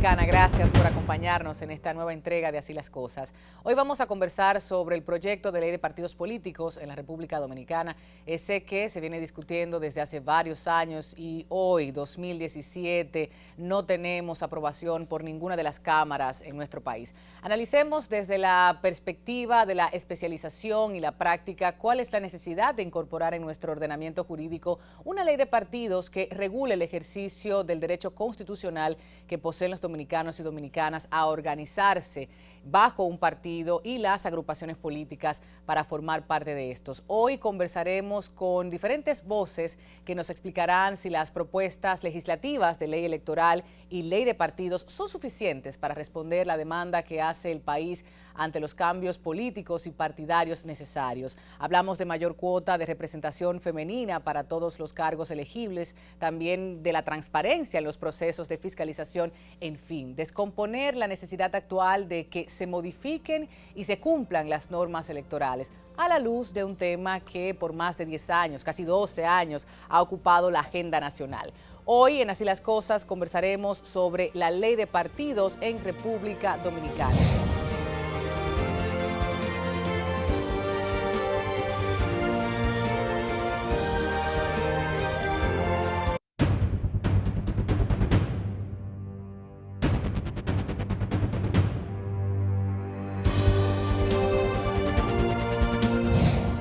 Dominicana, gracias por acompañarnos en esta nueva entrega de Así las Cosas. Hoy vamos a conversar sobre el proyecto de ley de partidos políticos en la República Dominicana, ese que se viene discutiendo desde hace varios años y hoy, 2017, no tenemos aprobación por ninguna de las cámaras en nuestro país. Analicemos desde la perspectiva de la especialización y la práctica cuál es la necesidad de incorporar en nuestro ordenamiento jurídico una ley de partidos que regule el ejercicio del derecho constitucional que poseen los dominicanos y dominicanas a organizarse bajo un partido y las agrupaciones políticas para formar parte de estos. Hoy conversaremos con diferentes voces que nos explicarán si las propuestas legislativas de ley electoral y ley de partidos son suficientes para responder la demanda que hace el país ante los cambios políticos y partidarios necesarios. Hablamos de mayor cuota de representación femenina para todos los cargos elegibles, también de la transparencia en los procesos de fiscalización, en fin, descomponer la necesidad actual de que se modifiquen y se cumplan las normas electorales a la luz de un tema que por más de 10 años, casi 12 años, ha ocupado la agenda nacional. Hoy en Así las Cosas conversaremos sobre la ley de partidos en República Dominicana.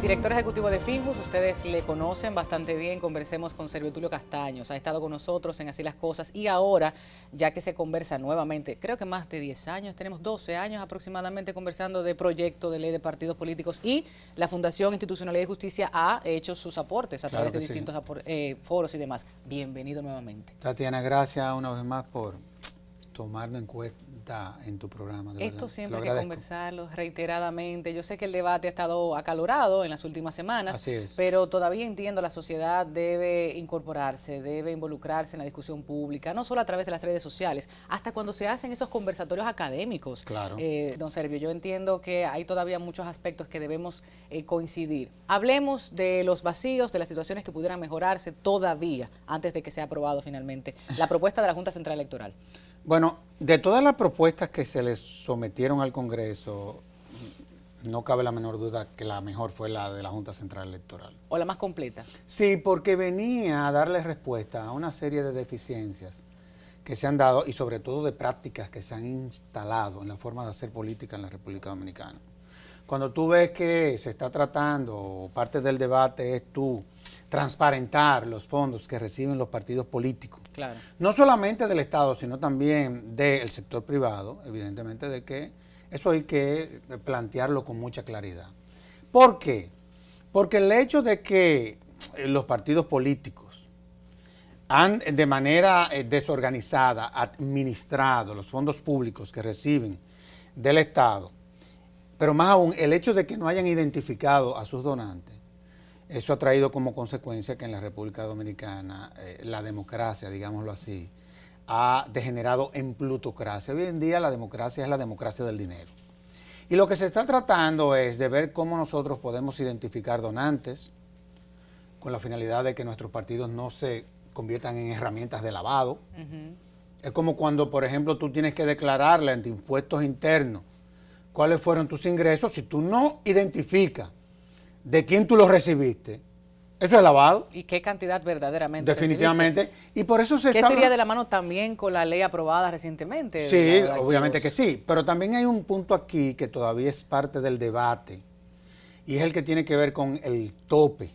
Director ejecutivo de Finjus, ustedes le conocen bastante bien, conversemos con Servio Tulio Castaños, ha estado con nosotros en Así las Cosas y ahora, ya que se conversa nuevamente, creo que más de 10 años, tenemos 12 años aproximadamente conversando de proyecto de ley de partidos políticos y la Fundación Institucionalidad y Justicia ha hecho sus aportes a través de distintos foros y demás. Bienvenido nuevamente. Tatiana, gracias una vez más por tomarlo en cuenta en tu programa. Esto siempre hay que conversarlo reiteradamente. Yo sé que el debate ha estado acalorado en las últimas semanas, así es, pero todavía entiendo la sociedad debe incorporarse, debe involucrarse en la discusión pública, no solo a través de las redes sociales, hasta cuando se hacen esos conversatorios académicos. Claro. Don Servio, yo entiendo que hay todavía muchos aspectos que debemos coincidir. Hablemos de los vacíos, de las situaciones que pudieran mejorarse todavía antes de que sea aprobado finalmente la propuesta de la Junta Central Electoral. Bueno, de todas las propuestas que se les sometieron al Congreso, no cabe la menor duda que la mejor fue la de la Junta Central Electoral. ¿O la más completa? Sí, porque venía a darle respuesta a una serie de deficiencias que se han dado y sobre todo de prácticas que se han instalado en la forma de hacer política en la República Dominicana. Cuando tú ves que se está tratando, parte del debate es transparentar los fondos que reciben los partidos políticos. Claro. No solamente del Estado, sino también del sector privado, evidentemente de que eso hay que plantearlo con mucha claridad. ¿Por qué? Porque el hecho de que los partidos políticos han de manera desorganizada administrado los fondos públicos que reciben del Estado, pero más aún el hecho de que no hayan identificado a sus donantes, eso ha traído como consecuencia que en la República Dominicana la democracia, digámoslo así, ha degenerado en plutocracia. Hoy en día la democracia es la democracia del dinero. Y lo que se está tratando es de ver cómo nosotros podemos identificar donantes con la finalidad de que nuestros partidos no se conviertan en herramientas de lavado. Es como cuando, por ejemplo, tú tienes que declararle ante impuestos internos cuáles fueron tus ingresos. Si tú no identificas de quién tú lo recibiste, eso es lavado. ¿Y qué cantidad verdaderamente definitivamente recibiste? Y por eso se ¿Qué está... esto iría de la mano también con la ley aprobada recientemente? Sí, obviamente que sí, pero también hay un punto aquí que todavía es parte del debate y es el que tiene que ver con el tope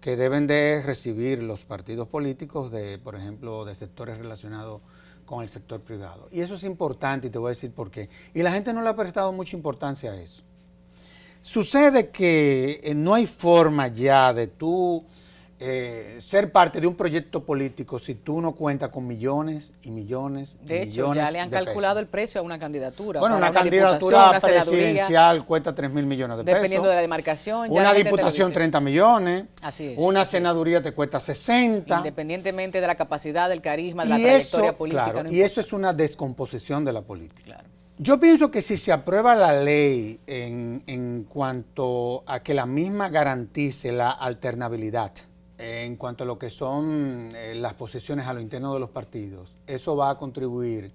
que deben de recibir los partidos políticos de, por ejemplo, de sectores relacionados con el sector privado. Y eso es importante y te voy a decir por qué. Y la gente no le ha prestado mucha importancia a eso. Sucede que no hay forma ya de tú ser parte de un proyecto político si tú no cuentas con millones y millones de y hecho, millones ya le han calculado pesos. el precio a una candidatura. Bueno, una candidatura presidencial cuesta 3.000 millones de pesos. Dependiendo de la demarcación. Una diputación 30 millones. Así es. Una senaduría te cuesta 60. Independientemente de la capacidad, del carisma, de la trayectoria política. Claro, no y eso es una descomposición de la política. Claro. Yo pienso que si se aprueba la ley en cuanto a que la misma garantice la alternabilidad, en cuanto a lo que son las posesiones a lo interno de los partidos, eso va a contribuir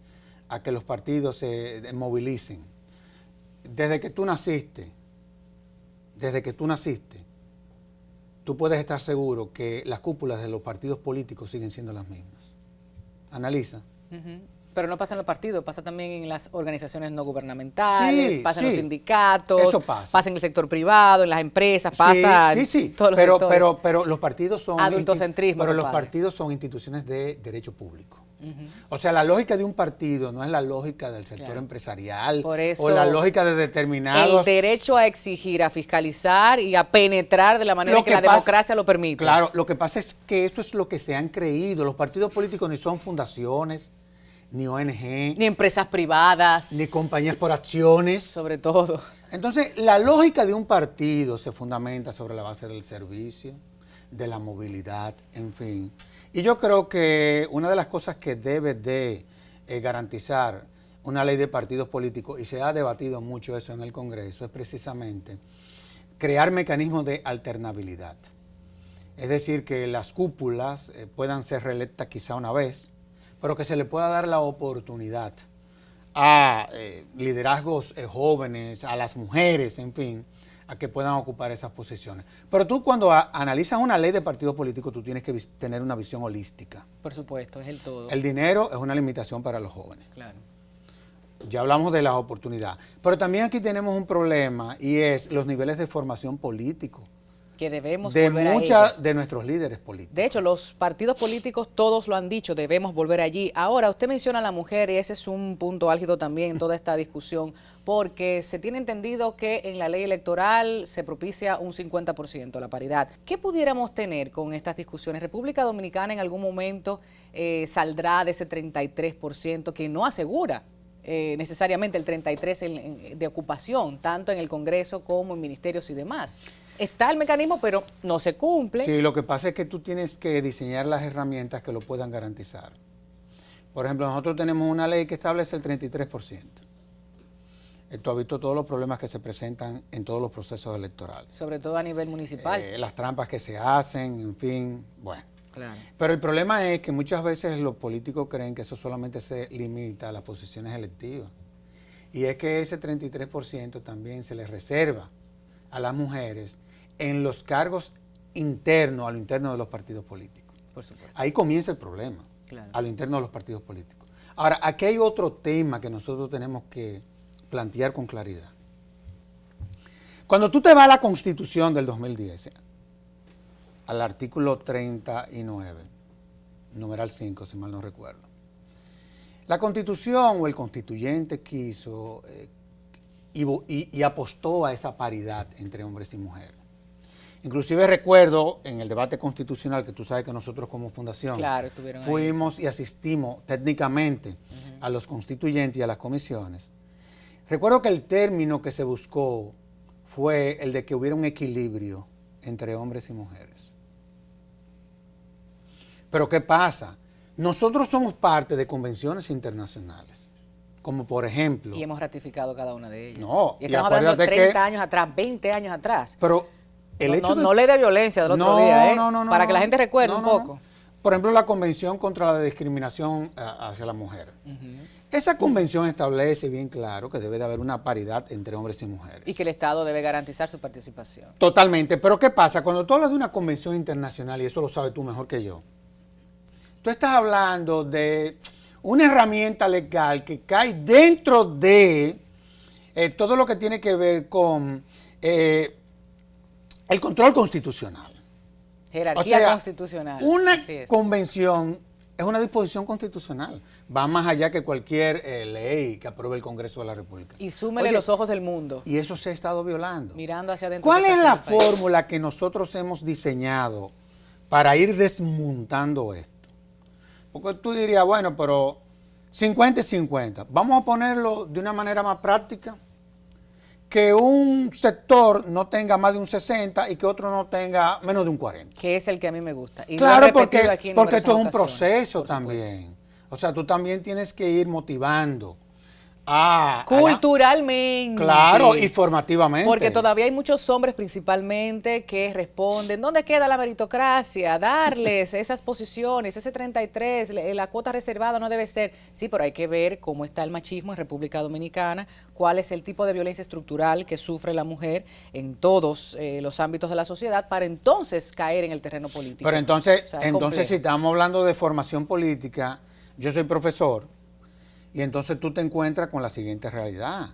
a que los partidos se movilicen. Desde que tú naciste, tú puedes estar seguro que las cúpulas de los partidos políticos siguen siendo las mismas. Analiza. Pero no pasa en los partidos, pasa también en las organizaciones no gubernamentales, pasa en los sindicatos, eso pasa en el sector privado, en las empresas, pasa en todos los sectores. Pero los partidos son adultocentrismo. Pero los partidos son instituciones de derecho público. O sea, la lógica de un partido no es la lógica del sector empresarial. Por eso, o la lógica de determinados. El derecho a exigir, a fiscalizar y a penetrar de la manera que la democracia lo permite. Claro, lo que pasa es que eso es lo que se han creído. Los partidos políticos ni son fundaciones, ni ONG, ni empresas privadas, ni compañías por acciones. Sobre todo. Entonces, la lógica de un partido se fundamenta sobre la base del servicio, de la movilidad, en fin. Y yo creo que una de las cosas que debe de garantizar una ley de partidos políticos, y se ha debatido mucho eso en el Congreso, es precisamente crear mecanismos de alternabilidad. Es decir, que las cúpulas puedan ser reelectas quizá una vez, pero que se le pueda dar la oportunidad a liderazgos jóvenes, a las mujeres, en fin, a que puedan ocupar esas posiciones. Pero tú cuando analizas una ley de partidos políticos, tú tienes que tener una visión holística. Por supuesto, es el todo. El dinero es una limitación para los jóvenes. Claro. Ya hablamos de las oportunidades. Pero también aquí tenemos un problema y es los niveles de formación político. Que debemos de volver muchos de nuestros líderes políticos. De hecho, los partidos políticos todos lo han dicho, debemos volver allí. Ahora, usted menciona a la mujer y ese es un punto álgido también en toda esta discusión, porque se tiene entendido que en la ley electoral se propicia un 50% la paridad. ¿Qué pudiéramos tener con estas discusiones? ¿República Dominicana en algún momento saldrá de ese 33% que no asegura necesariamente el 33% de ocupación, tanto en el Congreso como en ministerios y demás? Está el mecanismo, pero no se cumple. Sí, lo que pasa es que tú tienes que diseñar las herramientas que lo puedan garantizar. Por ejemplo, nosotros tenemos una ley que establece el 33%. Esto ha visto todos los problemas que se presentan en todos los procesos electorales. Sobre todo a nivel municipal. Las trampas que se hacen, en fin, bueno. Claro. Pero el problema es que muchas veces los políticos creen que eso solamente se limita a las posiciones electivas. Y es que ese 33% también se les reserva a las mujeres en los cargos internos, a lo interno de los partidos políticos. Por supuesto. Ahí comienza el problema, claro, a lo interno de los partidos políticos. Ahora, aquí hay otro tema que nosotros tenemos que plantear con claridad. Cuando tú te vas a la Constitución del 2010, al artículo 39, numeral 5, si mal no recuerdo, la Constitución o el constituyente quiso y apostó a esa paridad entre hombres y mujeres. Inclusive recuerdo en el debate constitucional, que tú sabes que nosotros como fundación fuimos ahí, y asistimos técnicamente a los constituyentes y a las comisiones. Recuerdo que el término que se buscó fue el de que hubiera un equilibrio entre hombres y mujeres. Pero ¿qué pasa? Nosotros somos parte de convenciones internacionales, como por ejemplo... Y hemos ratificado cada una de ellas. No, y estamos hablando de 30 años atrás, 20 años atrás. Pero el hecho no ley de violencia del otro día, para que la gente recuerde un poco. Por ejemplo, la Convención contra la Discriminación hacia la Mujer. Esa convención establece bien claro que debe de haber una paridad entre hombres y mujeres. Y que el Estado debe garantizar su participación. Totalmente. Pero ¿qué pasa? Cuando tú hablas de una convención internacional, y eso lo sabes tú mejor que yo, tú estás hablando de una herramienta legal que cae dentro de todo lo que tiene que ver con el control constitucional. Jerarquía constitucional. Una convención es una disposición constitucional. Va más allá que cualquier ley que apruebe el Congreso de la República. Y súmele los ojos del mundo. Y eso se ha estado violando. Mirando hacia adentro. ¿Cuál es la fórmula que nosotros hemos diseñado para ir desmontando esto? Porque tú dirías, bueno, pero 50 y 50. Vamos a ponerlo de una manera más práctica. Que un sector no tenga más de un 60 y que otro no tenga menos de un 40. Que es el que a mí me gusta. Y claro, porque esto es un proceso también. O sea, tú también tienes que ir motivando Culturalmente. Claro, y formativamente. Porque todavía hay muchos hombres principalmente que responden, ¿dónde queda la meritocracia? Darles esas posiciones, ese 33, la cuota reservada no debe ser. Sí, pero hay que ver cómo está el machismo en República Dominicana, cuál es el tipo de violencia estructural que sufre la mujer en todos los ámbitos de la sociedad para entonces caer en el terreno político. Pero entonces, O sea, si estamos hablando de formación política, yo soy profesor, y entonces tú te encuentras con la siguiente realidad,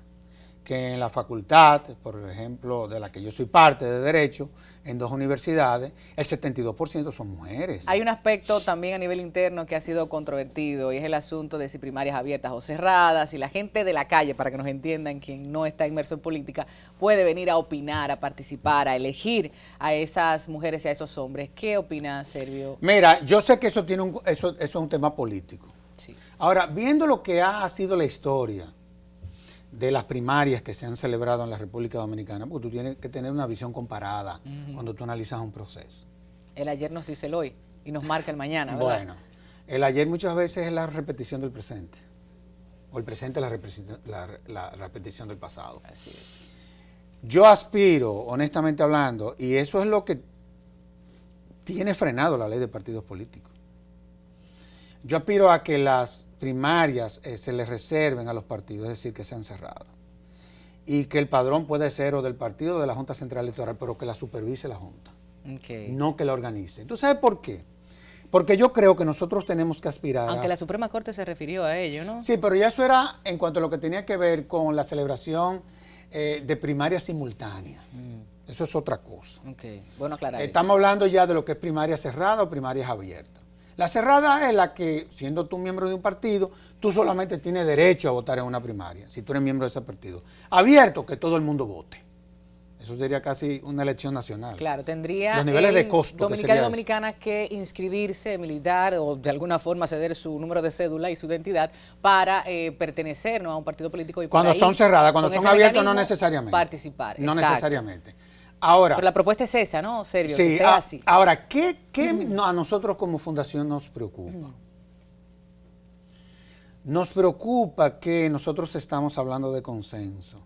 que en la facultad, por ejemplo, de la que yo soy parte de Derecho, en 2 universidades, el 72% son mujeres. Hay un aspecto también a nivel interno que ha sido controvertido y es el asunto de si primarias abiertas o cerradas, y la gente de la calle, para que nos entiendan, quien no está inmerso en política, puede venir a opinar, a participar, a elegir a esas mujeres y a esos hombres. ¿Qué opina Servio? Mira, yo sé que eso es un tema político. Sí. Ahora, viendo lo que ha sido la historia de las primarias que se han celebrado en la República Dominicana, porque tú tienes que tener una visión comparada cuando tú analizas un proceso. El ayer nos dice el hoy y nos marca el mañana, ¿verdad? Bueno, el ayer muchas veces es la repetición del presente, o el presente es la repetición del pasado. Así es. Yo aspiro, honestamente hablando, y eso es lo que tiene frenado la ley de partidos políticos. Yo aspiro a que las primarias se les reserven a los partidos, es decir, que sean cerradas. Y que el padrón puede ser o del partido o de la Junta Central Electoral, pero que la supervise la Junta. Okay. No que la organice. ¿Tú sabes por qué? Porque yo creo que nosotros tenemos que aspirar Aunque la Suprema Corte se refirió a ello, ¿no? Sí, pero ya eso era en cuanto a lo que tenía que ver con la celebración de primarias simultáneas. Eso es otra cosa. Okay. Bueno, aclarar Estamos hablando ya de lo que es primaria cerrada o primarias abiertas. La cerrada es la que, siendo tú miembro de un partido, tú solamente tienes derecho a votar en una primaria, si tú eres miembro de ese partido. Abierto, que todo el mundo vote. Eso sería casi una elección nacional. Claro, tendría los niveles de costo dominicano y dominicana que inscribirse, militar o de alguna forma ceder su número de cédula y su identidad para pertenecer, ¿no?, a un partido político. Y cuando son cerradas, cuando son abiertas no necesariamente. Participar. No exacto. Necesariamente. Ahora, pero la propuesta es esa, ¿no, Servio? Sí, que sea así. Ahora, ¿qué a nosotros como fundación nos preocupa? Nos preocupa que nosotros estamos hablando de consenso.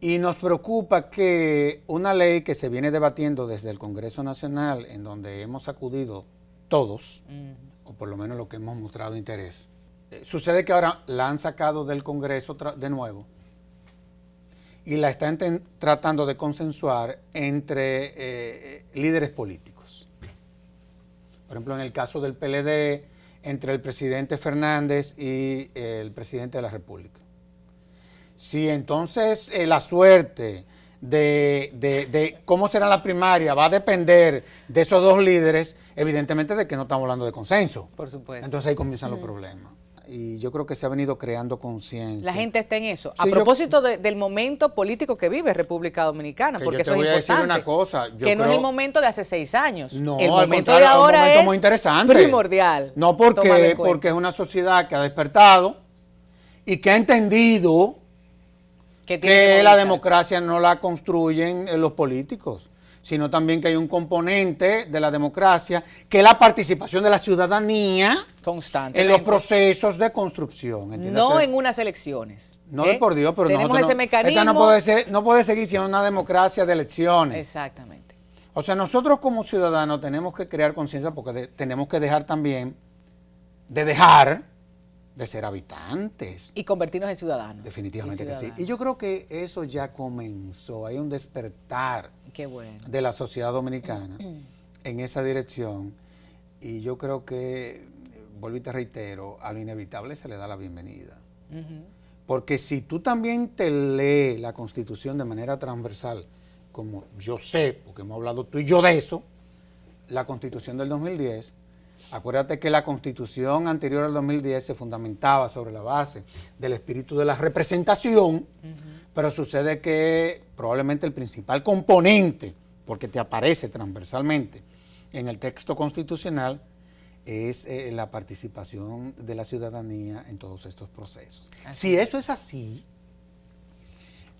Y nos preocupa que una ley que se viene debatiendo desde el Congreso Nacional, en donde hemos acudido todos, o por lo menos los que hemos mostrado interés, sucede que ahora la han sacado del Congreso de nuevo y la están tratando de consensuar entre líderes políticos. Por ejemplo, en el caso del PLD, entre el presidente Fernández y el presidente de la República. Si entonces la suerte de cómo será la primaria va a depender de esos 2 líderes, evidentemente de que no estamos hablando de consenso. Por supuesto. Entonces ahí comienzan los problemas. Y yo creo que se ha venido creando conciencia. La gente está en eso. Sí, a propósito del momento político que vive República Dominicana, porque eso es importante. Decir una cosa, que no es el momento de hace 6 años. No, el momento de ahora es un momento muy interesante. Primordial. No, porque es una sociedad que ha despertado y que ha entendido que la democracia no la construyen los políticos, sino también que hay un componente de la democracia, que es la participación de la ciudadanía constante en los procesos de construcción. ¿Entiendes? No en unas elecciones. No, por Dios, pero tenemos ese mecanismo. Esta no puede seguir siendo una democracia de elecciones. Exactamente. O sea, nosotros como ciudadanos tenemos que crear conciencia porque tenemos que dejar también de ser habitantes. Y convertirnos en ciudadanos. Definitivamente que sí. Y yo creo que eso ya comenzó. Hay un despertar de la sociedad dominicana en esa dirección. Y yo creo que, vuelvo y te reitero, a lo inevitable se le da la bienvenida. Porque si tú también te lees la Constitución de manera transversal, como yo sé, porque hemos hablado tú y yo de eso, la Constitución del 2010, acuérdate que la Constitución anterior al 2010 se fundamentaba sobre la base del espíritu de la representación, pero sucede que probablemente el principal componente, porque te aparece transversalmente en el texto constitucional, es la participación de la ciudadanía en todos estos procesos. Si eso es así,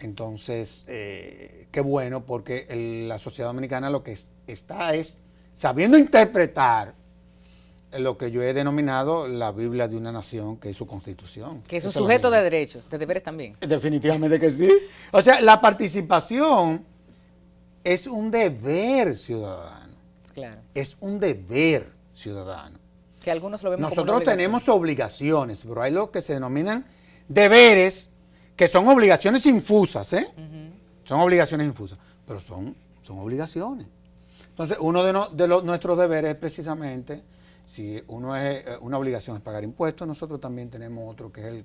entonces qué bueno, porque la sociedad dominicana lo que está es sabiendo interpretar lo que yo he denominado la Biblia de una nación, que es su constitución. Que es un Eso es lo sujeto mismo. de derechos, de deberes también. Definitivamente que sí. O sea, la participación es un deber ciudadano. Claro. Es un deber ciudadano. Que algunos lo vemos como una Nosotros obligación. tenemos obligaciones, pero hay lo que se denominan deberes, que son obligaciones infusas, ¿eh? Son obligaciones infusas, pero son obligaciones. Entonces, uno de nuestros deberes es precisamente, si una obligación es pagar impuestos, nosotros también tenemos otro que es el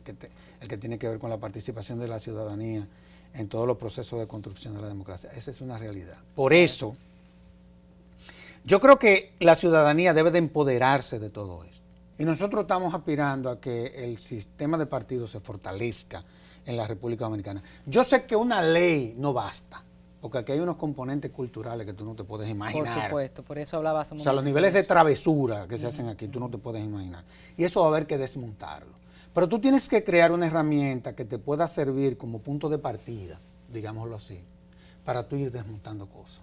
que tiene que ver con la participación de la ciudadanía en todos los procesos de construcción de la democracia. Esa es una realidad. Por eso, yo creo que la ciudadanía debe de empoderarse de todo esto. Y nosotros estamos aspirando a que el sistema de partidos se fortalezca en la República Dominicana. Yo sé que una ley no basta, porque aquí hay unos componentes culturales que tú no te puedes imaginar. Por supuesto, por eso hablaba hace un O sea, los momento niveles de eso. travesura que se hacen aquí, tú no te puedes imaginar. Y eso va a haber que desmontarlo. Pero tú tienes que crear una herramienta que te pueda servir como punto de partida, digámoslo así, para tú ir desmontando cosas.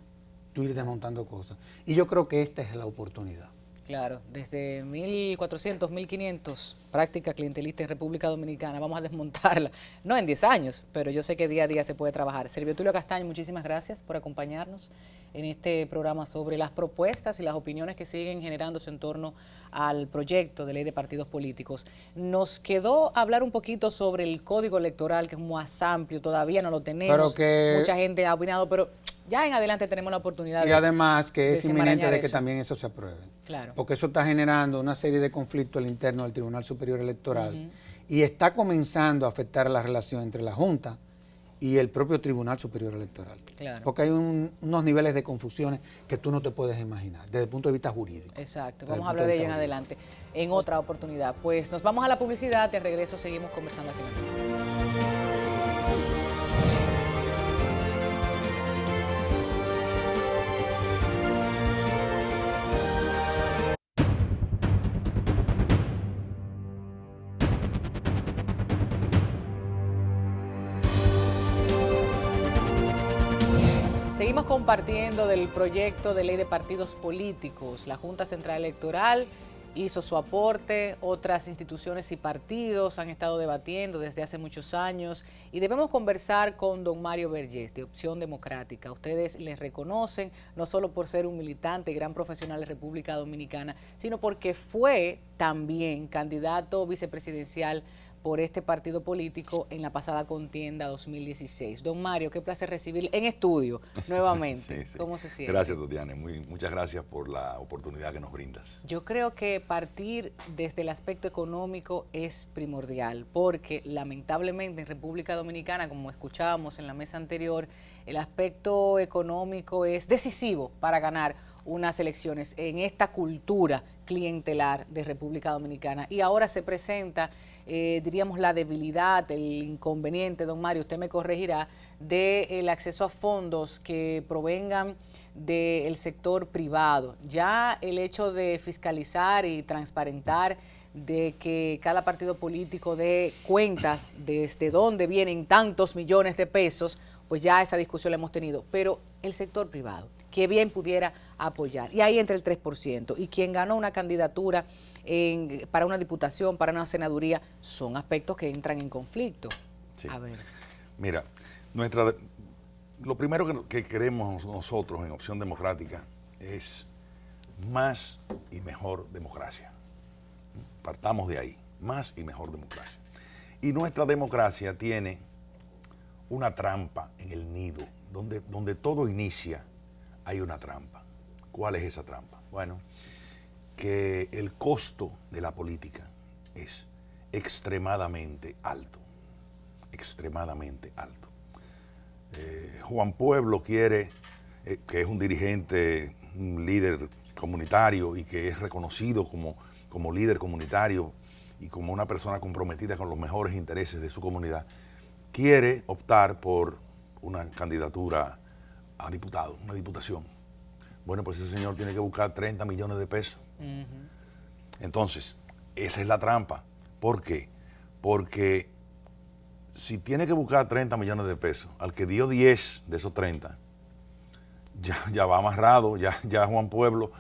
Y yo creo que esta es la oportunidad. Claro, desde 1400, 1500, práctica clientelista en República Dominicana, vamos a desmontarla. No en 10 años, pero yo sé que día a día se puede trabajar. Servio Tulio Castaño, muchísimas gracias por acompañarnos en este programa sobre las propuestas y las opiniones que siguen generándose en torno al proyecto de ley de partidos políticos. Nos quedó hablar un poquito sobre el código electoral, que es más amplio, todavía no lo tenemos. Mucha gente ha opinado, pero ya en adelante tenemos la oportunidad y además que es inminente de que eso. También eso se apruebe. Claro. Porque eso está generando una serie de conflictos al interno del Tribunal Superior Electoral y está comenzando a afectar la relación entre la Junta y el propio Tribunal Superior Electoral. Claro. Porque hay unos niveles de confusiones que tú no te puedes imaginar desde el punto de vista jurídico. Exacto, vamos a hablar de ello en adelante, en otra oportunidad. Pues nos vamos a la publicidad, de regreso seguimos conversando aquí en la mesa. Seguimos compartiendo del proyecto de ley de partidos políticos. La Junta Central Electoral hizo su aporte, otras instituciones y partidos han estado debatiendo desde hace muchos años y debemos conversar con don Mario Vergés de Opción Democrática. Ustedes les reconocen no solo por ser un militante y gran profesional de República Dominicana, sino porque fue también candidato vicepresidencial por este partido político en la pasada contienda 2016. Don Mario, qué placer recibir en estudio nuevamente. Sí. ¿Cómo se siente? Gracias, Tatiana. Muchas gracias por la oportunidad que nos brindas. Yo creo que partir desde el aspecto económico es primordial, porque lamentablemente en República Dominicana, como escuchábamos en la mesa anterior, el aspecto económico es decisivo para ganar unas elecciones en esta cultura clientelar de República Dominicana. Y ahora se presenta, diríamos, la debilidad, el inconveniente, don Mario, usted me corregirá, del acceso a fondos que provengan del sector privado. Ya el hecho de fiscalizar y transparentar de que cada partido político dé cuentas desde dónde vienen tantos millones de pesos, pues ya esa discusión la hemos tenido. Pero el sector privado, que bien pudiera apoyar. Y ahí entra el 3%. Y quien ganó una candidatura para una diputación, para una senaduría, son aspectos que entran en conflicto. Sí. A ver. Mira, lo primero que queremos nosotros en Opción Democrática es más y mejor democracia. Partamos de ahí, más y mejor democracia. Y nuestra democracia tiene una trampa en el nido, donde todo inicia, hay una trampa. ¿Cuál es esa trampa? Bueno, que el costo de la política es extremadamente alto, extremadamente alto. Juan Pueblo quiere, que es un dirigente, un líder comunitario y que es reconocido como líder comunitario y como una persona comprometida con los mejores intereses de su comunidad, quiere optar por una candidatura a diputado, una diputación. Bueno, pues ese señor tiene que buscar 30 millones de pesos. Entonces, esa es la trampa. ¿Por qué? Porque si tiene que buscar 30 millones de pesos, al que dio 10 de esos 30, ya va amarrado, ya Juan Pueblo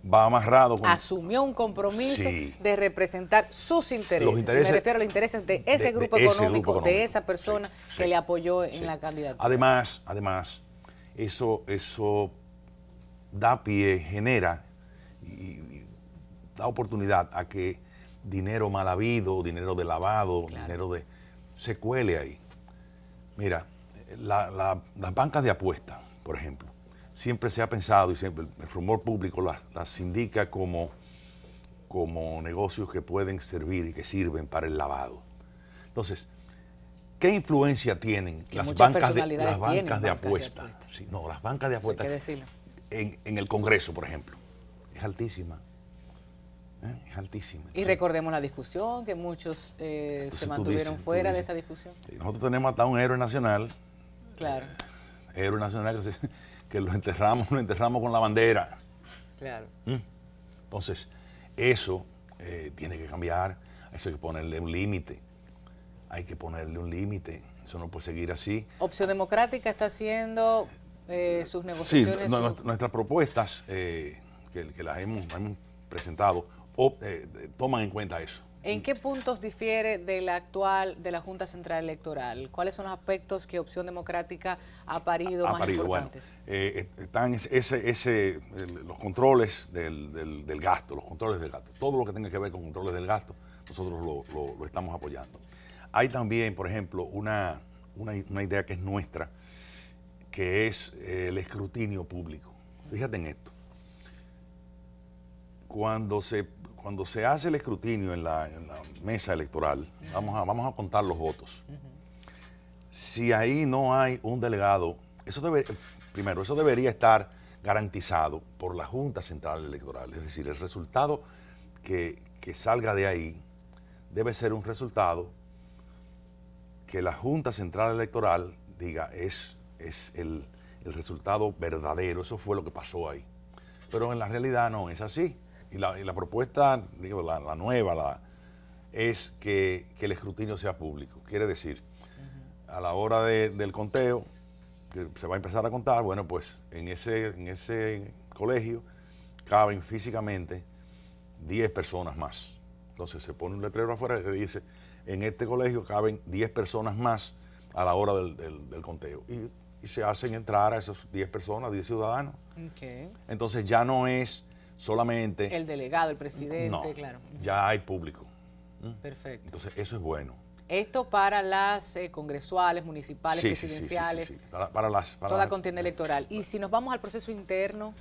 va amarrado con... Asumió un compromiso Sí. de representar sus intereses. Los intereses- Me refiero a los intereses de ese de grupo ese económico, grupo de económico. esa persona Sí, que sí, le apoyó en sí. la candidatura. Además, eso da pie, genera y da oportunidad a que dinero mal habido, dinero de lavado, Claro. dinero de... se cuele ahí. Mira, las bancas de apuesta, por ejemplo, siempre se ha pensado y siempre el rumor público las indica como negocios que pueden servir y que sirven para el lavado. Entonces, ¿qué influencia tienen Que las muchas bancas personalidades tienen de bancas de apuesta? apuesta. Sí, no, las bancas de Eso hay apuesta que decirlo. en el Congreso, por ejemplo, es altísima. Es altísima. Y recordemos la discusión, que muchos se mantuvieron fuera de esa discusión. Sí, nosotros tenemos hasta un héroe nacional, Claro, que lo enterramos con la bandera. claro. Entonces, eso tiene que cambiar, eso hay que ponerle un límite. Hay que ponerle un límite. Eso no puede seguir así. Opción Democrática está haciendo sus Sí, negociaciones. nuestras propuestas que las hemos presentado toman en cuenta eso. ¿En qué puntos difiere de la actual de la Junta Central Electoral? ¿Cuáles son los aspectos que Opción Democrática ha parido más importantes? Bueno, están los controles del gasto, los controles del gasto. Todo lo que tenga que ver con controles del gasto, nosotros lo estamos apoyando. Hay también, por ejemplo, una idea que es nuestra, que es el escrutinio público. Fíjate en esto. Cuando se hace el escrutinio en la mesa electoral, vamos a contar los votos. Si ahí no hay un delegado, eso debería estar garantizado por la Junta Central Electoral. Es decir, el resultado que salga de ahí debe ser un resultado que la Junta Central Electoral diga es el resultado verdadero. Eso fue lo que pasó ahí. Pero en la realidad no es así. Y la propuesta, la nueva, es que el escrutinio sea público. Quiere decir, a la hora del conteo, que se va a empezar a contar, bueno, pues en ese colegio caben físicamente 10 personas más. Entonces se pone un letrero afuera que dice, en este colegio caben 10 personas más a la hora del conteo. Y se hacen entrar a esas 10 personas, 10 ciudadanos. Okay. Entonces ya no es solamente... El delegado, el presidente, no, claro. ya hay público. Perfecto. Entonces eso es bueno. Esto para las congresuales, municipales, Sí, presidenciales, sí. Para toda contienda electoral. Y si nos vamos al proceso interno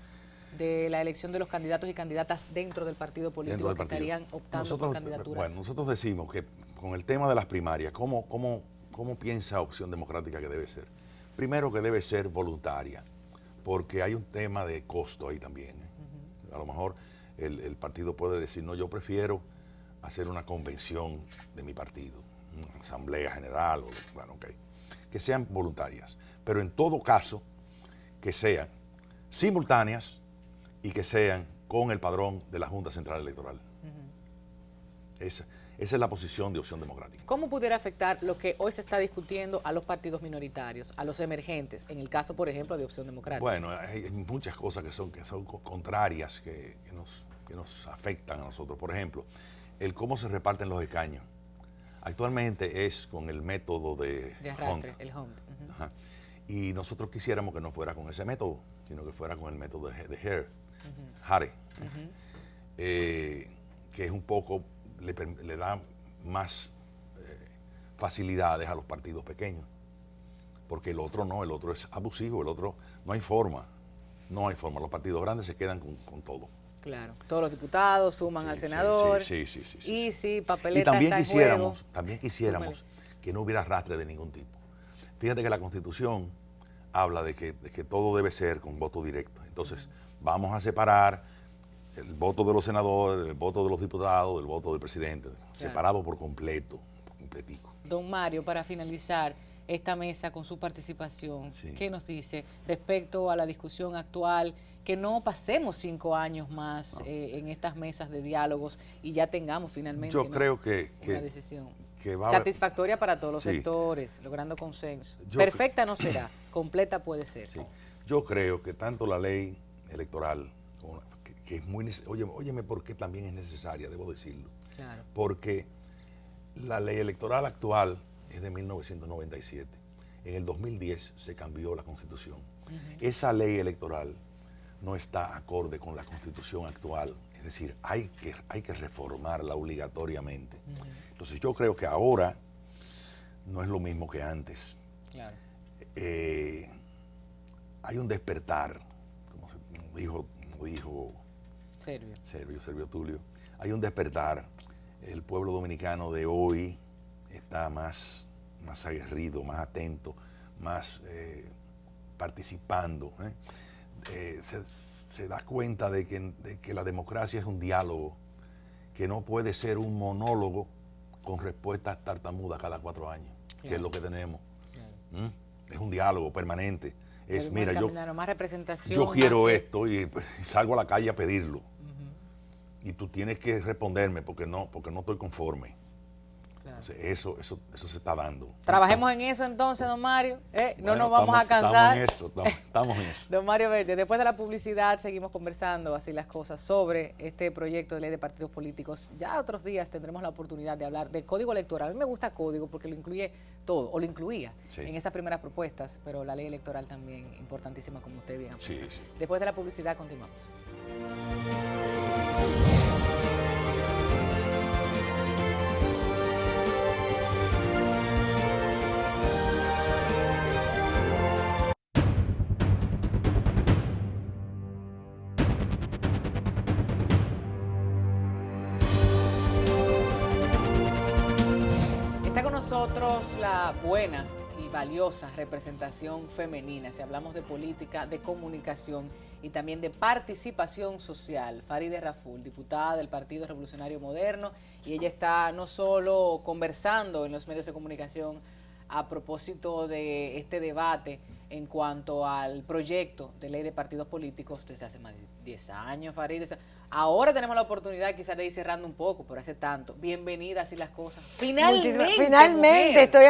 de la elección de los candidatos y candidatas dentro del partido político que estarían optando por candidaturas. Bueno, nosotros decimos que con el tema de las primarias, ¿cómo piensa Opción Democrática que debe ser? Primero, que debe ser voluntaria, porque hay un tema de costo ahí también. A lo mejor el partido puede decir, no, yo prefiero hacer una convención de mi partido, una asamblea general, que sean voluntarias, pero en todo caso que sean simultáneas y que sean con el padrón de la Junta Central Electoral. Esa es la posición de Opción Democrática. ¿Cómo pudiera afectar lo que hoy se está discutiendo a los partidos minoritarios, a los emergentes, en el caso, por ejemplo, de Opción Democrática? Bueno, hay muchas cosas que son contrarias, que nos afectan a nosotros. Por ejemplo, el cómo se reparten los escaños. Actualmente es con el método de arrastre, Hunt. el Hunt. Ajá. Y nosotros quisiéramos que no fuera con ese método, sino que fuera con el método de Hare, que es un poco, le da más facilidades a los partidos pequeños, porque el otro no, el otro es abusivo, el otro no hay forma, los partidos grandes se quedan con todo. Claro, todos los diputados suman al senador. Sí. Y si papeleta Y también está en juego, quisiéramos súmale. que no hubiera arrastre de ningún tipo. Fíjate que la Constitución habla de que todo debe ser con voto directo. Entonces, vamos a separar el voto de los senadores, el voto de los diputados, del voto del presidente, separado por completo, por completico. Don Mario, para finalizar esta mesa con su participación, ¿qué nos dice respecto a la discusión actual? Que no pasemos 5 años más en estas mesas de diálogos y ya tengamos finalmente creo que una decisión satisfactoria para todos los sectores, logrando consenso. Perfecta no será, completa puede ser. Sí. Yo creo que tanto la ley electoral, que es muy necesaria. Óyeme, porque también es necesaria, debo decirlo. Claro. Porque la ley electoral actual es de 1997. En el 2010 se cambió la Constitución. Esa ley electoral no está acorde con la Constitución actual. Es decir, hay que reformarla obligatoriamente. Entonces yo creo que ahora no es lo mismo que antes. Claro. Hay un despertar, como dijo Servio Tulio, hay un despertar. El pueblo dominicano de hoy está más aguerrido, más atento, más participando. Se da cuenta de que la democracia es un diálogo, que no puede ser un monólogo con respuestas tartamudas cada 4 años, claro, que es lo que tenemos. Claro. Es un diálogo permanente. Es, mira, más representación, yo quiero esto y salgo a la calle a pedirlo. Y tú tienes que responderme porque no estoy conforme. Claro. Entonces, eso se está dando. Trabajemos en eso entonces, don Mario. No nos vamos a cansar. Estamos en eso. Don Mario Verde, después de la publicidad seguimos conversando así las cosas sobre este proyecto de ley de partidos políticos. Ya otros días tendremos la oportunidad de hablar del código electoral. A mí me gusta código porque lo incluye todo, o lo incluía en esas primeras propuestas, pero la ley electoral también importantísima, como usted bien apuntó. Sí. Después de la publicidad continuamos. Está con nosotros la buena y valiosa representación femenina, si hablamos de política, de comunicación y también de participación social. Farideh Raful, diputada del Partido Revolucionario Moderno, y ella está no solo conversando en los medios de comunicación a propósito de este debate en cuanto al proyecto de ley de partidos políticos desde hace más de 10 años, Farideh. O sea, ahora tenemos la oportunidad quizás de ir cerrando un poco, pero hace tanto. Bienvenida, así las cosas. Finalmente estoy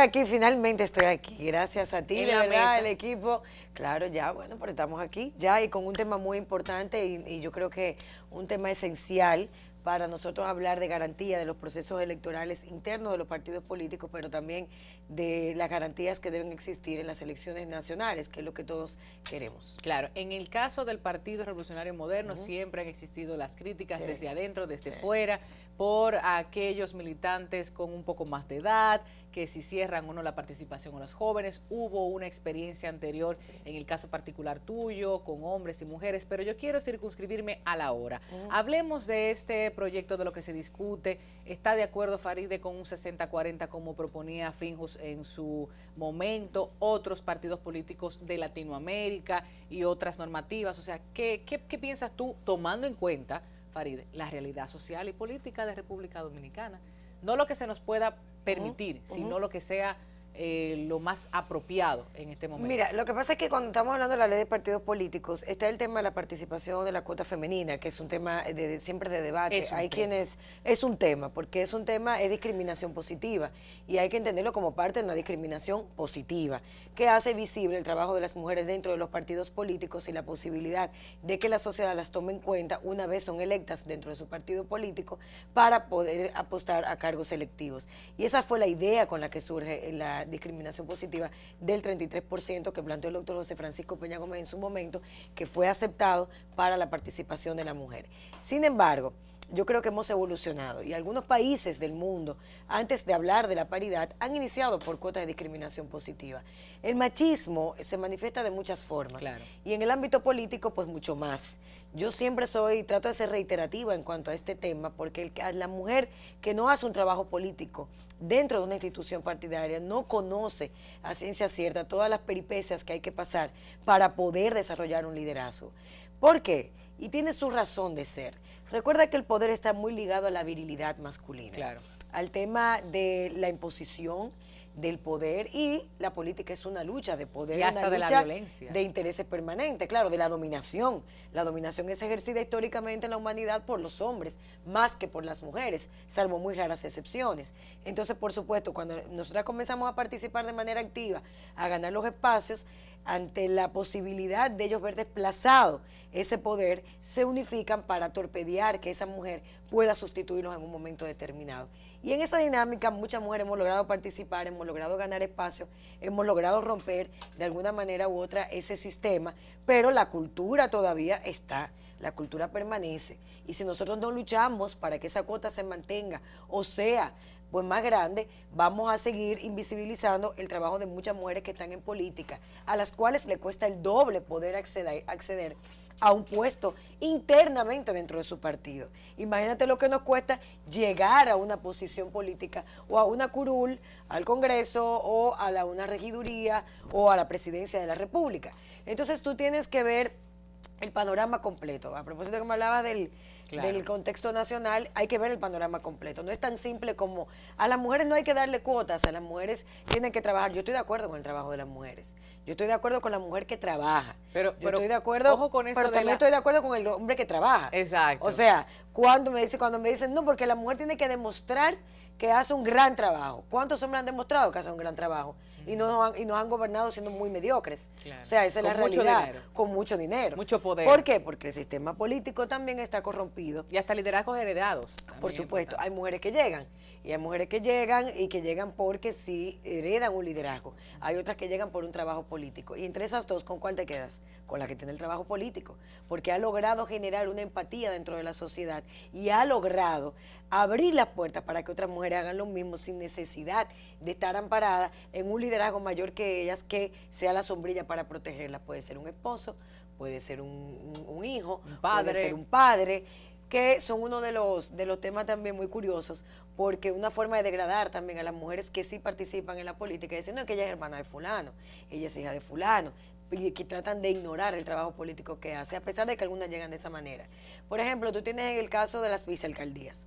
aquí. Gracias a ti, de verdad, el equipo. Claro, ya, bueno, pero estamos aquí ya y con un tema muy importante y yo creo que un tema esencial para nosotros hablar de garantía de los procesos electorales internos de los partidos políticos, pero también de las garantías que deben existir en las elecciones nacionales, que es lo que todos queremos. Claro, en el caso del Partido Revolucionario Moderno siempre han existido las críticas desde adentro, desde fuera, por aquellos militantes con un poco más de edad, que si cierran o no la participación a los jóvenes. Hubo una experiencia anterior en el caso particular tuyo, con hombres y mujeres, pero yo quiero circunscribirme a la hora. Hablemos de este proyecto, de lo que se discute. ¿Está de acuerdo Farideh con un 60-40 como proponía Finjus en su momento, otros partidos políticos de Latinoamérica y otras normativas? O sea, ¿qué piensas tú, tomando en cuenta, Farideh, la realidad social y política de República Dominicana? No lo que se nos pueda permitir, sino lo que sea lo más apropiado en este momento. Mira, lo que pasa es que cuando estamos hablando de la ley de partidos políticos, está el tema de la participación de la cuota femenina, que es un tema siempre de debate. Hay quienes, es un tema, porque es un tema, es discriminación positiva, y hay que entenderlo como parte de una discriminación positiva, que hace visible el trabajo de las mujeres dentro de los partidos políticos y la posibilidad de que la sociedad las tome en cuenta una vez son electas dentro de su partido político para poder apostar a cargos electivos. Y esa fue la idea con la que surge la discriminación positiva del 33% que planteó el doctor José Francisco Peña Gómez en su momento, que fue aceptado para la participación de la mujer. Sin embargo, yo creo que hemos evolucionado y algunos países del mundo, antes de hablar de la paridad, han iniciado por cuotas de discriminación positiva. El machismo se manifiesta de muchas formas, y en el ámbito político pues mucho más. Yo siempre trato de ser reiterativa en cuanto a este tema, porque la mujer que no hace un trabajo político dentro de una institución partidaria no conoce a ciencia cierta todas las peripecias que hay que pasar para poder desarrollar un liderazgo. ¿Por qué? Y tiene su razón de ser. Recuerda que el poder está muy ligado a la virilidad masculina, al tema de la imposición del poder, y la política es una lucha de poder, y hasta una de lucha la violencia, de intereses permanentes, claro, de la dominación. La dominación es ejercida históricamente en la humanidad por los hombres, más que por las mujeres, salvo muy raras excepciones. Entonces, por supuesto, cuando nosotras comenzamos a participar de manera activa, a ganar los espacios, ante la posibilidad de ellos ver desplazado ese poder, se unifican para torpedear que esa mujer pueda sustituirlos en un momento determinado. Y en esa dinámica muchas mujeres hemos logrado participar, hemos logrado ganar espacio, hemos logrado romper de alguna manera u otra ese sistema, pero la cultura todavía está, la cultura permanece. Y si nosotros no luchamos para que esa cuota se mantenga o sea pues más grande, vamos a seguir invisibilizando el trabajo de muchas mujeres que están en política, a las cuales le cuesta el doble poder acceder a un puesto internamente dentro de su partido. Imagínate lo que nos cuesta llegar a una posición política o a una curul, al Congreso o a una regiduría o a la presidencia de la República. Entonces tú tienes que ver el panorama completo. A propósito que me hablabas del contexto nacional, hay que ver el panorama completo. No es tan simple como a las mujeres no hay que darle cuotas, a las mujeres tienen que trabajar. Yo estoy de acuerdo con el trabajo de las mujeres. Yo estoy de acuerdo con la mujer que trabaja. Pero estoy de acuerdo, ojo con eso, pero también estoy de acuerdo con el hombre que trabaja. Exacto. O sea, cuando me dicen, no, porque la mujer tiene que demostrar que hace un gran trabajo. ¿Cuántos hombres han demostrado que hacen un gran trabajo? Y nos han gobernado siendo muy mediocres. Claro. O sea, esa es la realidad. Con mucho dinero. Mucho poder. ¿Por qué? Porque el sistema político también está corrompido. Y hasta liderazgos heredados. Por supuesto, hay mujeres que llegan. Y hay mujeres que llegan porque sí heredan un liderazgo. Hay otras que llegan por un trabajo político. Y entre esas dos, ¿con cuál te quedas? Con la que tiene el trabajo político. Porque ha logrado generar una empatía dentro de la sociedad y ha logrado abrir las puertas para que otras mujeres hagan lo mismo sin necesidad de estar amparadas en un liderazgo mayor que ellas, que sea la sombrilla para protegerlas. Puede ser un esposo, puede ser un hijo, puede ser un padre, que son uno de los temas también muy curiosos, porque una forma de degradar también a las mujeres que sí participan en la política, diciendo que ella es hermana de fulano, ella es hija de fulano, y que tratan de ignorar el trabajo político que hace, a pesar de que algunas llegan de esa manera. Por ejemplo, tú tienes el caso de las vicealcaldías.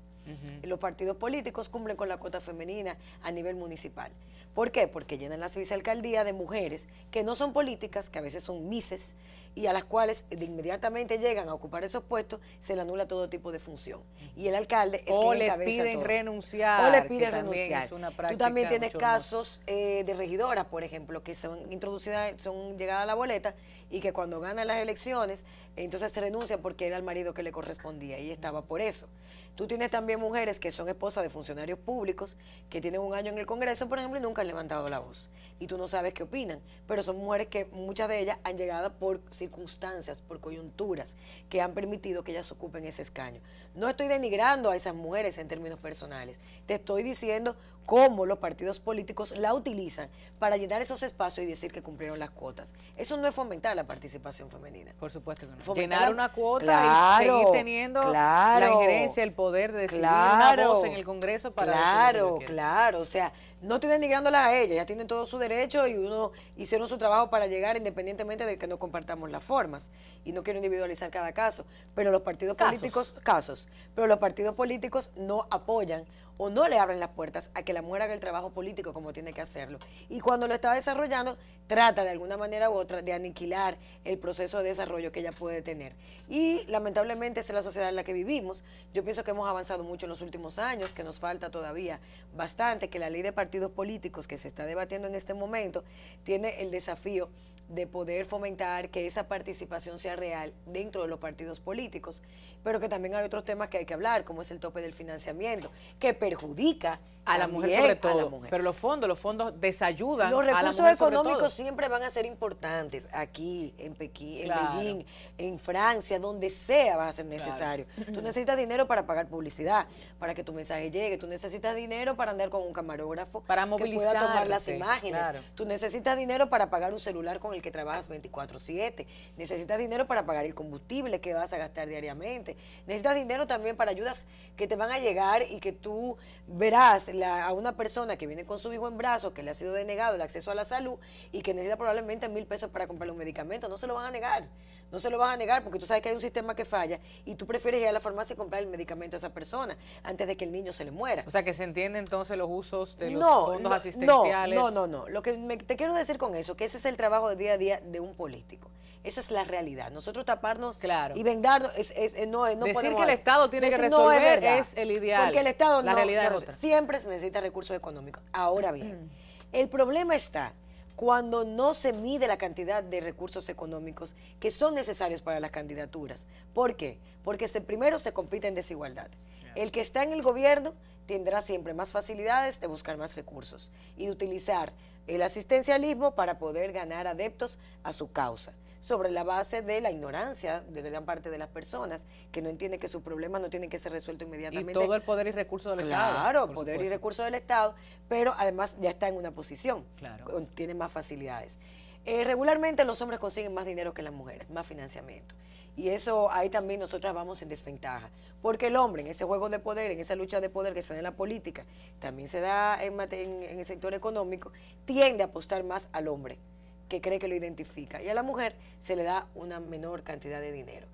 Los partidos políticos cumplen con la cuota femenina a nivel municipal. ¿Por qué? Porque llenan las vicealcaldías de mujeres que no son políticas, que a veces son mises, y a las cuales de inmediatamente llegan a ocupar esos puestos, se le anula todo tipo de función. Y el alcalde es o quien les encabeza piden todo. renunciar. O les piden renunciar. Es una Tú también tienes mucho casos de regidoras, por ejemplo, que son introducidas, son llegadas a la boleta y que cuando ganan las elecciones, entonces se renuncia porque era el marido que le correspondía y estaba por eso. Tú tienes también mujeres que son esposas de funcionarios públicos que tienen un año en el Congreso, por ejemplo, y nunca han levantado la voz. Y tú no sabes qué opinan, pero son mujeres que muchas de ellas han llegado por circunstancias, por coyunturas, que han permitido que ellas ocupen ese escaño. No estoy denigrando a esas mujeres en términos personales, te estoy diciendo cómo los partidos políticos la utilizan para llenar esos espacios y decir que cumplieron las cuotas. Eso no es fomentar la participación femenina. Por supuesto que no. Fomentar llenar una cuota y seguir teniendo la injerencia, el poder de decidir una voz en el Congreso para Claro, o sea, no estoy denigrándolas a ellas, ya tienen todo su derecho y uno hicieron su trabajo para llegar independientemente de que no compartamos las formas. Y no quiero individualizar cada caso, pero los partidos políticos no apoyan o no le abren las puertas a que la mujer haga el trabajo político como tiene que hacerlo. Y cuando lo está desarrollando, trata de alguna manera u otra de aniquilar el proceso de desarrollo que ella puede tener. Y lamentablemente esa es la sociedad en la que vivimos. Yo pienso que hemos avanzado mucho en los últimos años, que nos falta todavía bastante, que la ley de partidos políticos que se está debatiendo en este momento tiene el desafío de poder fomentar que esa participación sea real dentro de los partidos políticos, pero que también hay otros temas que hay que hablar, como es el tope del financiamiento, que perjudica a la mujer sobre todo. Pero los fondos desayudan los a la recursos mujer económicos siempre van a ser importantes aquí, en Pekín, en Beijing, en Francia, donde sea va a ser necesario. Tú necesitas dinero para pagar publicidad, para que tu mensaje llegue, tú necesitas dinero para andar con un camarógrafo para que pueda tomar las imágenes, tú necesitas dinero para pagar un celular con el que trabajas 24/7, necesitas dinero para pagar el combustible que vas a gastar diariamente, necesitas dinero también para ayudas que te van a llegar y que tú verás a una persona que viene con su hijo en brazos, que le ha sido denegado el acceso a la salud y que necesita probablemente 1,000 pesos para comprarle un medicamento. No se lo van a negar. No se lo van a negar porque tú sabes que hay un sistema que falla y tú prefieres ir a la farmacia y comprar el medicamento a esa persona antes de que el niño se le muera. O sea, que se entiende entonces los usos de los fondos asistenciales. No. Lo que te quiero decir con eso, que ese es el trabajo de día a día de un político. Esa es la realidad. Nosotros taparnos y vendarnos no decir que el Estado tiene que resolver es el ideal. Porque el Estado la realidad es otra. Siempre se necesita recursos económicos. Ahora bien, el problema está cuando no se mide la cantidad de recursos económicos que son necesarios para las candidaturas. ¿Por qué? Porque primero se compite en desigualdad. El que está en el gobierno tendrá siempre más facilidades de buscar más recursos y de utilizar el asistencialismo para poder ganar adeptos a su causa, sobre la base de la ignorancia de gran parte de las personas que no entienden que sus problemas no tienen que ser resueltos inmediatamente. Y todo el poder y recursos del Estado. Claro, poder y recursos del Estado, pero además ya está en una posición, claro, tiene más facilidades. Regularmente los hombres consiguen más dinero que las mujeres, más financiamiento. Y eso ahí también nosotras vamos en desventaja, porque el hombre en ese juego de poder, en esa lucha de poder que se da en la política, también se da en el sector económico, tiende a apostar más al hombre, que cree que lo identifica, y a la mujer se le da una menor cantidad de dinero.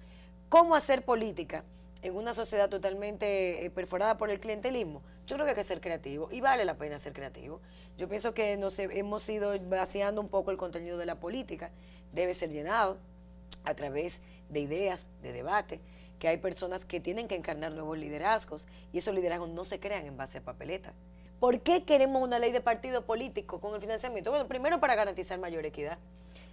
¿Cómo hacer política en una sociedad totalmente perforada por el clientelismo? Yo creo que hay que ser creativo, y vale la pena ser creativo. Yo pienso que hemos ido vaciando un poco el contenido de la política, debe ser llenado a través de ideas, de debate, que hay personas que tienen que encarnar nuevos liderazgos, y esos liderazgos no se crean en base a papeleta. ¿Por qué queremos una ley de partido político con el financiamiento? Bueno, primero para garantizar mayor equidad.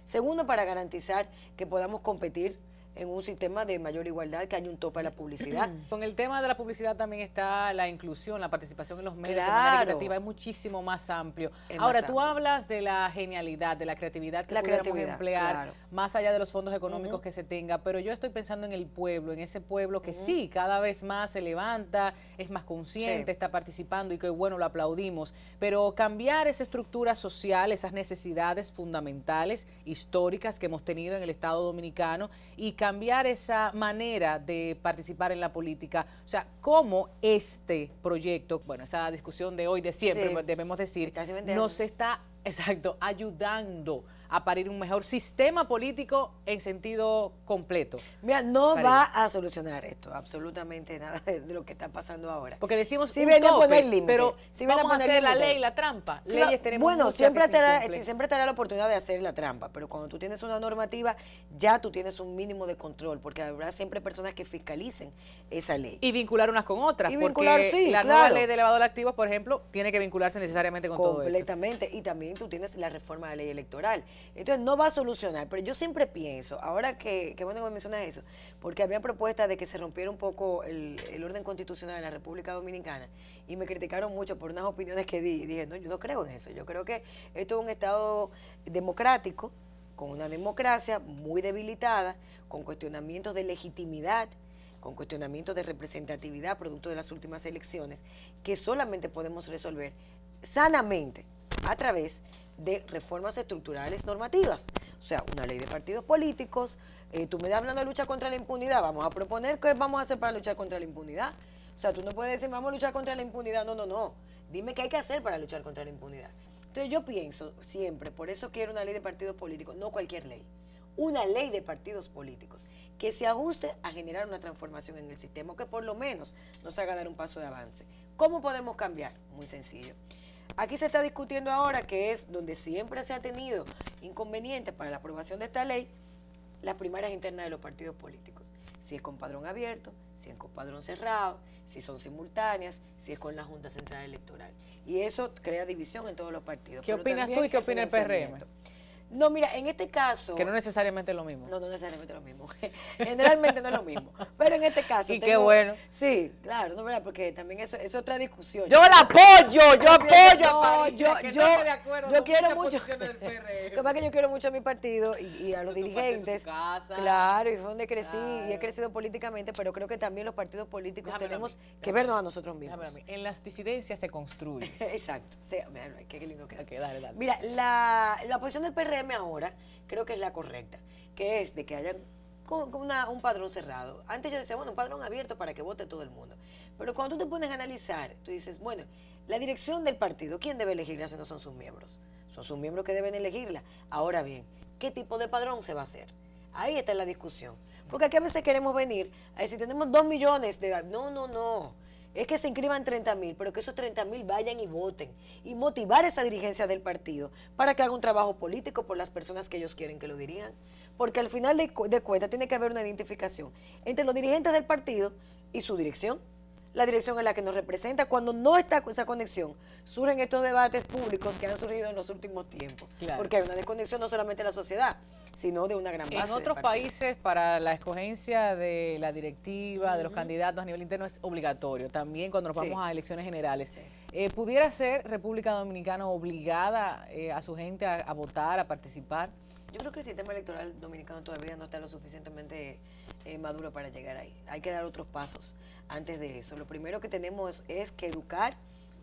Segundo, para garantizar que podamos competir en un sistema de mayor igualdad, que haya un tope a la publicidad. Con el tema de la publicidad también está la inclusión, la participación en los medios Claro. de manera equitativa, es muchísimo más amplio. Ahora, tú hablas de la genialidad, de la creatividad que pudiéramos emplear, claro, más allá de los fondos económicos que se tenga, pero yo estoy pensando en el pueblo, en ese pueblo que sí, cada vez más se levanta, es más consciente, está participando, y que bueno, lo aplaudimos, pero cambiar esa estructura social, esas necesidades fundamentales, históricas que hemos tenido en el Estado Dominicano, y cambiar esa manera de participar en la política. O sea, cómo este proyecto, bueno, esa discusión de hoy, de siempre, debemos decir, nos está, ayudando a parir un mejor sistema político en sentido completo. Mira, no va a solucionar esto, absolutamente nada de lo que está pasando ahora. Porque decimos si viene a poner límite, pero si vamos a hacer la ley, la trampa. Leyes tenemos bueno, muchas siempre que te dará la oportunidad de hacer la trampa, pero cuando tú tienes una normativa, ya tú tienes un mínimo de control, porque habrá siempre personas que fiscalicen esa ley. Y vincular unas con otras, porque la nueva ley de elevado de activos, por ejemplo, tiene que vincularse necesariamente con todo esto. Completamente, y también tú tienes la reforma de la ley electoral. Entonces no va a solucionar, pero yo siempre pienso, ahora que bueno que me mencionas eso, porque había propuestas de que se rompiera un poco el orden constitucional de la República Dominicana, y me criticaron mucho por unas opiniones que di, y dije, no, yo no creo en eso, yo creo que esto es un Estado democrático, con una democracia muy debilitada, con cuestionamientos de legitimidad, con cuestionamientos de representatividad producto de las últimas elecciones, que solamente podemos resolver sanamente a través de reformas estructurales normativas. O sea, una ley de partidos políticos. Tú me estás hablando de lucha contra la impunidad, vamos a proponer qué vamos a hacer para luchar contra la impunidad. O sea, tú no puedes decir, vamos a luchar contra la impunidad. No. Dime qué hay que hacer para luchar contra la impunidad. Entonces yo pienso siempre, por eso quiero una ley de partidos políticos, no cualquier ley. Una ley de partidos políticos que se ajuste a generar una transformación en el sistema, o que por lo menos nos haga dar un paso de avance. ¿Cómo podemos cambiar? Muy sencillo. Aquí se está discutiendo ahora, que es donde siempre se ha tenido inconvenientes para la aprobación de esta ley, las primarias internas de los partidos políticos. Si es con padrón abierto, si es con padrón cerrado, si son simultáneas, si es con la Junta Central Electoral. Y eso crea división en todos los partidos. ¿Qué opinas tú y qué opina el PRM? No, mira, en este caso... Que no necesariamente es lo mismo. No necesariamente es lo mismo. Generalmente no es lo mismo. Pero en este caso... Y qué bueno. Sí, claro, no, ¿verdad? Porque también eso es otra discusión. Yo la apoyo, yo apoyo a París. Yo quiero mucho... que yo quiero mucho a mi partido y a los dirigentes. Claro, y fue donde crecí y he crecido políticamente, pero creo que también los partidos políticos tenemos que vernos a nosotros mismos. En las disidencias se construye. Exacto. Qué lindo que dale. Mira, la posición del PRM ahora creo que es la correcta, que es de que haya un padrón cerrado. Antes yo decía, bueno, un padrón abierto para que vote todo el mundo. Pero cuando tú te pones a analizar, tú dices, bueno, la dirección del partido, ¿quién debe elegirla si no son sus miembros? Son sus miembros que deben elegirla. Ahora bien, ¿qué tipo de padrón se va a hacer? Ahí está la discusión. Porque aquí a veces queremos venir a decir, tenemos 2 millones de... No. Es que se inscriban 30,000, pero que esos 30,000 vayan y voten, y motivar esa dirigencia del partido para que haga un trabajo político por las personas que ellos quieren que lo dirijan. Porque al final de cuentas tiene que haber una identificación entre los dirigentes del partido y su dirección. la dirección es la que nos representa. Cuando no está esa conexión, surgen estos debates públicos que han surgido en los últimos tiempos. Claro. Porque hay una desconexión no solamente de la sociedad, sino de una gran base. En otros países, para la escogencia de la directiva, de los candidatos a nivel interno, es obligatorio. También cuando nos vamos a elecciones generales. Sí. ¿Pudiera ser República Dominicana obligada a su gente a votar, a participar? Yo creo que el sistema electoral dominicano todavía no está lo suficientemente maduro para llegar ahí. Hay que dar otros pasos antes de eso. Lo primero que tenemos es que educar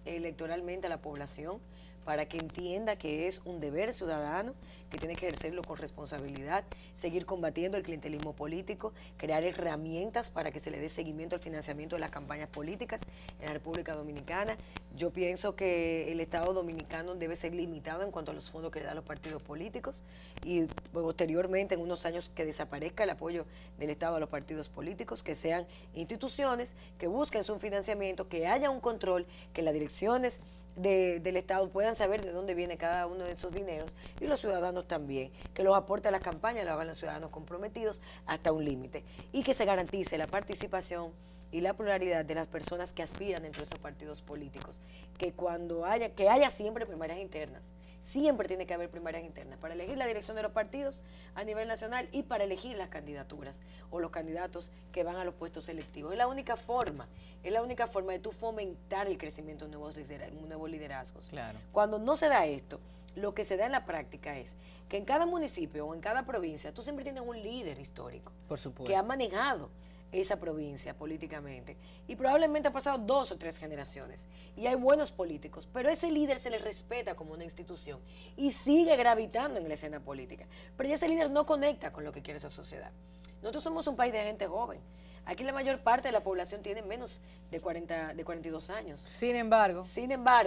electoralmente a la población para que entienda que es un deber ciudadano, que tiene que ejercerlo con responsabilidad, seguir combatiendo el clientelismo político, crear herramientas para que se le dé seguimiento al financiamiento de las campañas políticas en la República Dominicana. Yo pienso que el Estado dominicano debe ser limitado en cuanto a los fondos que le dan los partidos políticos y posteriormente, en unos años, que desaparezca el apoyo del Estado a los partidos políticos, que sean instituciones que busquen su financiamiento, que haya un control, que las direcciones del Estado puedan saber de dónde viene cada uno de esos dineros y los ciudadanos también, que los aporte a las campañas, lo hagan los ciudadanos comprometidos hasta un límite y que se garantice la participación y la pluralidad de las personas que aspiran dentro de esos partidos políticos, que haya siempre primarias internas, siempre tiene que haber primarias internas para elegir la dirección de los partidos a nivel nacional y para elegir las candidaturas o los candidatos que van a los puestos selectivos. Es la única forma de tú fomentar el crecimiento de nuevos liderazgos. Claro. Cuando no se da esto, lo que se da en la práctica es que en cada municipio o en cada provincia tú siempre tienes un líder histórico. Por supuesto. Que ha manejado esa provincia políticamente y probablemente ha pasado 2 o 3 generaciones y hay buenos políticos, pero ese líder se le respeta como una institución y sigue gravitando en la escena política, pero ese líder no conecta con lo que quiere esa sociedad. Nosotros somos un país de gente joven. Aquí la mayor parte de la población tiene menos de 42 años. Sin embargo,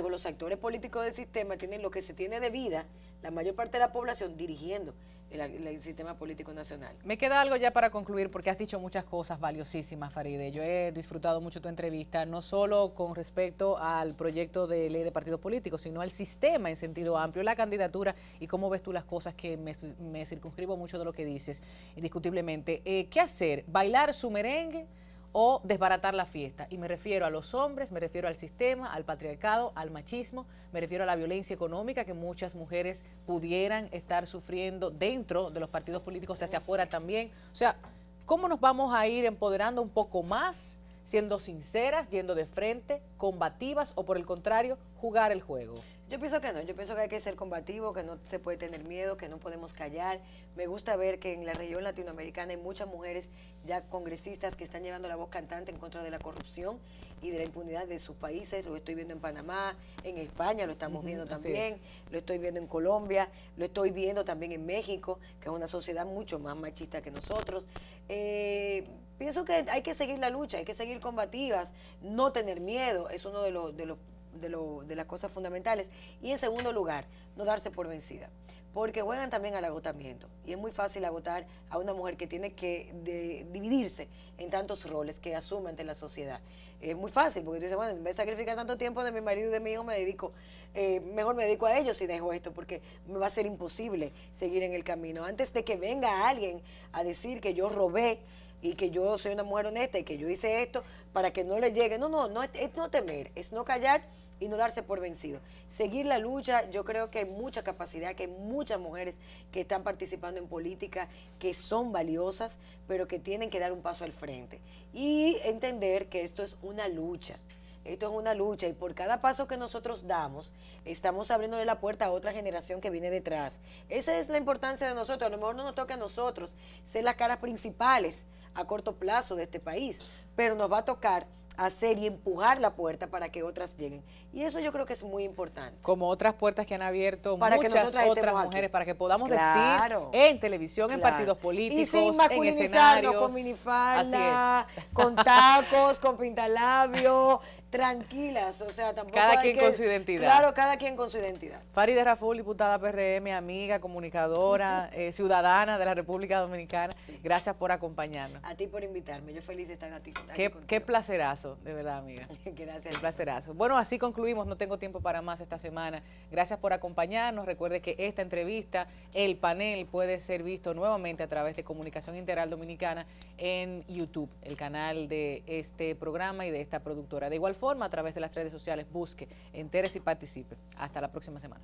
los actores políticos del sistema tienen lo que se tiene de vida, la mayor parte de la población dirigiendo el sistema político nacional. Me queda algo ya para concluir porque has dicho muchas cosas valiosísimas, Faride. Yo he disfrutado mucho tu entrevista, no solo con respecto al proyecto de ley de partidos políticos, sino al sistema en sentido amplio, la candidatura y cómo ves tú las cosas, que me circunscribo mucho de lo que dices, indiscutiblemente. ¿Qué hacer? ¿Bailar su merengue o desbaratar la fiesta? Y me refiero a los hombres, me refiero al sistema, al patriarcado, al machismo, me refiero a la violencia económica que muchas mujeres pudieran estar sufriendo dentro de los partidos políticos, hacia afuera también. O sea, ¿cómo nos vamos a ir empoderando un poco más, siendo sinceras, yendo de frente, combativas o por el contrario, jugar el juego? Yo pienso que no, yo pienso que hay que ser combativo, que no se puede tener miedo, que no podemos callar. Me gusta ver que en la región latinoamericana hay muchas mujeres ya congresistas que están llevando la voz cantante en contra de la corrupción y de la impunidad de sus países. Lo estoy viendo en Panamá, en España lo estamos viendo también, lo estoy viendo en Colombia, lo estoy viendo también en México, que es una sociedad mucho más machista que nosotros. Pienso que hay que seguir la lucha, hay que seguir combativas, no tener miedo, es uno de las cosas fundamentales. Y en segundo lugar, no darse por vencida, porque juegan también al agotamiento y es muy fácil agotar a una mujer que tiene que dividirse en tantos roles que asume ante la sociedad. Es muy fácil, porque tú dices, bueno, en vez de sacrificar tanto tiempo de mi marido y de mi hijo, mejor me dedico a ellos y dejo esto, porque me va a ser imposible seguir en el camino. Antes de que venga alguien a decir que yo robé y que yo soy una mujer honesta y que yo hice esto para que no le llegue. No es no temer, es no callar y no darse por vencido. Seguir la lucha. Yo creo que hay mucha capacidad, que hay muchas mujeres que están participando en política, que son valiosas, pero que tienen que dar un paso al frente y entender que esto es una lucha. Esto es una lucha y por cada paso que nosotros damos, estamos abriéndole la puerta a otra generación que viene detrás. Esa es la importancia de nosotros. A lo mejor no nos toca a nosotros ser las caras principales a corto plazo de este país, pero nos va a tocar hacer y empujar la puerta para que otras lleguen. Y eso yo creo que es muy importante. Como otras puertas que han abierto para muchas otras mujeres, aquí, para que podamos decir en televisión, en partidos políticos, y sin masculinizarnos, con minifalda, con tacos, con pintalabio, tranquilas, o sea, tampoco cada hay quien con su identidad. Claro, cada quien con su identidad. Farideh Raful, diputada PRM, amiga, comunicadora, ciudadana de la República Dominicana, sí. Gracias por acompañarnos. A ti por invitarme, yo feliz de estar aquí Qué placerazo, de verdad, amiga. Gracias. Qué placerazo. Bueno, así concluimos, no tengo tiempo para más esta semana. Gracias por acompañarnos. Recuerde que esta entrevista, el panel, puede ser visto nuevamente a través de Comunicación Integral Dominicana en YouTube, el canal de este programa y de esta productora. De igual forma, a través de las redes sociales, busque, entérese y participe. Hasta la próxima semana.